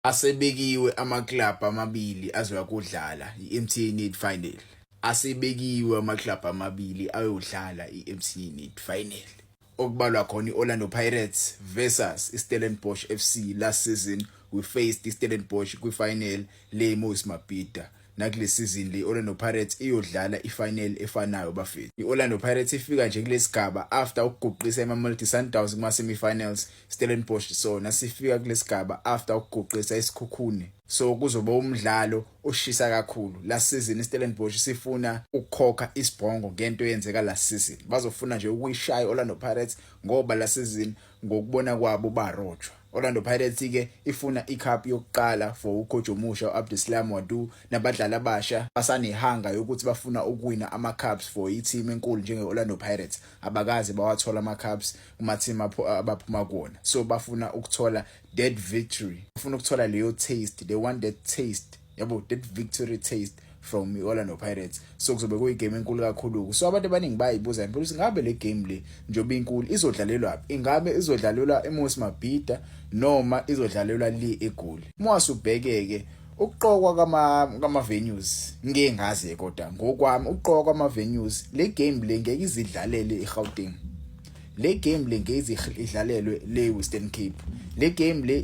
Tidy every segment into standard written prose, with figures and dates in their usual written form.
Asebekiwe amaclub amabili azokudlala i-MTN 8 Final. Asebekiwe amaclub amabili ayodlala i-MTN 8 Final. Okubalwa khona i-Orlando Pirates versus iStellenbosch FC last season we faced iStellenbosch kwi-final le-Moses Mabhida. Nakule season le Orlando Pirates iyodlala ifinal efanayo bafethu. iOrlando Pirates ifika nje kulesigaba after ukuguqisa iMamelodi Sundowns kuma semifinals. Stellenbosch sona sifika kulesigaba after ukuguqisa iSikhukhune. So kuzoba umdlalo oshisa kakhulu. Last season iStellenbosch sifuna ukukhokha isibhongo ngento eyenzeka last season. Bazofuna nje ukuyishaya iOrlando Pirates ngoba last season ngokubona kwabo barojwa. Orlando Pirates ke ifuna icup yokuqala for ucoach omusha uAbdeslam Wadu nabadlali abasha basanehanga yokuthi bafuna ukuwina ama-cups for i-team enkulu njenge-Orlando Pirates. Abakaze bawathola ama-cups kuma-team abaphuma kuwona. So bafuna ukuthola that victory. Bafuna ukuthola leyo taste. They want that taste. Yabo, that victory taste from iOrlando Pirates. So kuzobe kuyigame enkulu kakhulu. So abantu abaningi bayibuza ukuthi ngabe le game le njobe inkulu izodlalelwa phi? Ingabe izodlalelwa eMoses Mabhida noma izodlalelwa le eGoli? Mwase ubhekeke ukuqokwa kama venues ngeke ngazi kodwa ngokwami ukuqokwa kwama venues le game le ngeke izidlalele eGauteng. Le game le ngeke idlalelwe le Western Cape. Le game le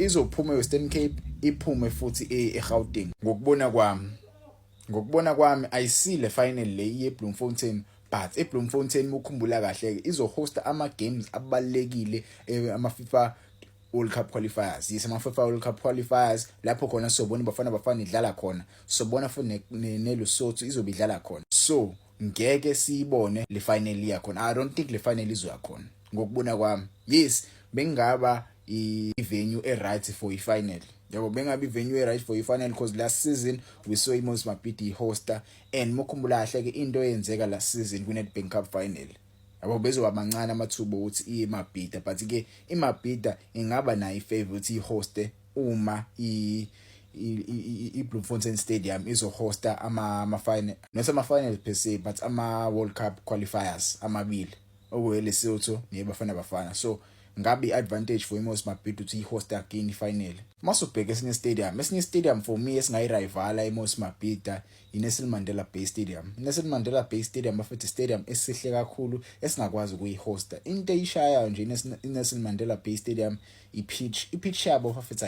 izophuma eWestern Cape iphume futhi eGauteng. Ngokubona kwami ayisile final le yeBloemfontein, but eBloemfontein ukukhumbula kahle izohosta ama games abalekile ama-FIFA World Cup qualifiers. Yes, ama-FIFA World Cup qualifiers lapho khona sobona bafana idlala khona. Sobona futhi neLesotho izobidlala khona. So ngeke siyibone le final yakhona. I don't think le final izoya khona. Ngokubona kwami, yes, bengaba i-venue right for i-final. Yabo bengabe i-venue right for i-final because last season we saw iMoses Mabhida hosta and mukhumbula kahle ke into eyenzeka last season kwi-Nedbank Cup final. Yabo bezoba mancane amathuba ukuthi iMabhida, but ke iMabhida ingaba nayo ifavor ukuthi ihoste uma iBloemfontein Stadium izohosta ama-final, not ama-finals per se but ama-World Cup qualifiers amabili okuyiLesotho neBafana. So ngabe i-advantage for iMoses Mabhida ukuthi ihosta again ifinal. Masubheka esinye stadium for me esingayirivala iMoses Mabhida iNelson Mandela Bay Stadium. iNelson Mandela Bay Stadium bafethu stadium esihle kakhulu esingakwazi ukuyihosta. Into eyishayayo nje iNelson Mandela Bay Stadium i-pitch yabo bafethu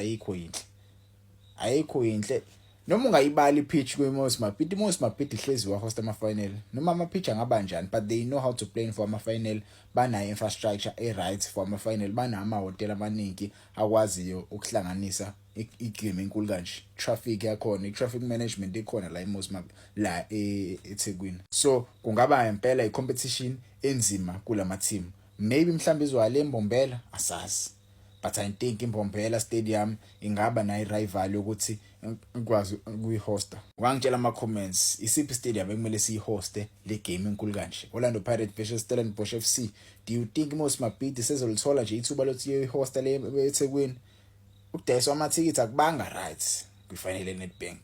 ayikho yinhle. Noma ungayibali i-pitch kweMoses Mabhida, iMoses Mabhida ihlezi wahosta ama-final. Noma ama-pitch angaba njani, but they know how to play for ama-final. Banayo infrastructure right for ama-final. Banamahhotela amaningi akwaziyo ukuhlanganisa igame enkulu kanje. Traffic yakhona, i-traffic management ikhona la eMoses Mabhida la eThekwini. So kungaba impela i-competition enzima kulama team. Maybe mhlawumbe izwale eMbombela asazi. But I think iMbombela Stadium ingaba nayo rival ukuthi ikwazi ukuyihosta. Wangitshela ama-comments isiphi stadium ekumele siyihoste le game enkulu kanje. Orlando Pirates versus Stellenbosch FC. Do you think iMoses Mabhida sezolithola nje ithuba lokuthi iyihosta le eThekwini? Ukudayiswa amathikithi akubanga right kwifinal eNedbank.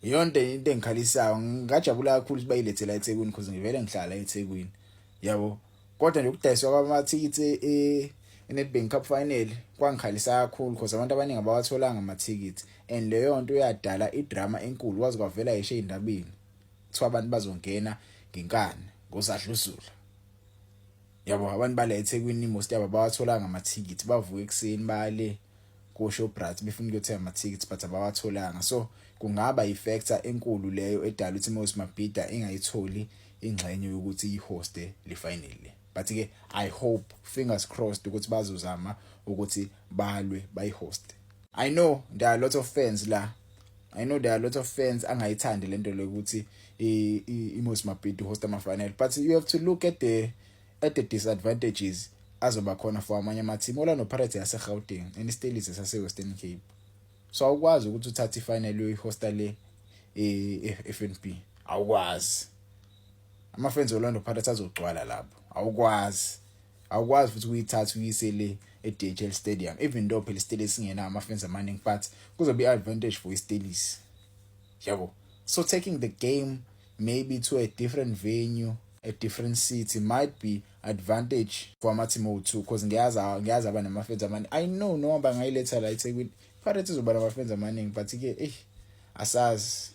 Iyonto into engikhalisayo, ngajabula kakhulu ukuthi bayilethela eThekwini because ngivele ngihlala eThekwini. Yabo, kodwa nje ukudayiswa kwamathikithi eNedbank Cup final kwangikhalisa kakhulu because abantu abaningi abawatholanga amathikithi and leyo nto uyadala idrama enkulu kwaze kwavela ishe indabeni kuthiwa abantu bazongena ngenkani ngosadluzula. Yabo, abantu bala eThekwini most yabo bawatholanga amathikithi, bavuka ekseni bale koShoprite befuna ukuyothenga amathikithi but abawatholanga. So kungaba ifactor enkulu leyo edala ukuthi iMoses Mabhida ingayitholi ingxenye yokuthi ihoste le final le. But ke I hope, fingers crossed, ukuthi bazozama ukuthi balwe bayihost. I know there are a lot of fans la. Angayithandi lento lokuthi iMoses Mabhida host ama-final, but you have to look at the disadvantages azoba khona for amanye ama-team. Orlando Pirates yaseGauteng and iStelisa sase-Western Cape. So awukwazi ukuthi uthathe ifinal uyihosta le FNB. Awukwazi. Ama-fans Orlando Pirates azogcwala lapho. Awukwazi futhi uyithatha uyise le eDHL Stadium, even though phela iStelisa singena ama-fans amaningi, but kuzobe i-advantage for iStelisa. Yabo. So taking the game maybe to a different venue, a different city might be advantage for ama-team o2 because ngiyazi abanama-fans amani. I know noma bangayiletha la eThekwini Pirates izoba namafans amaningi but ke asazi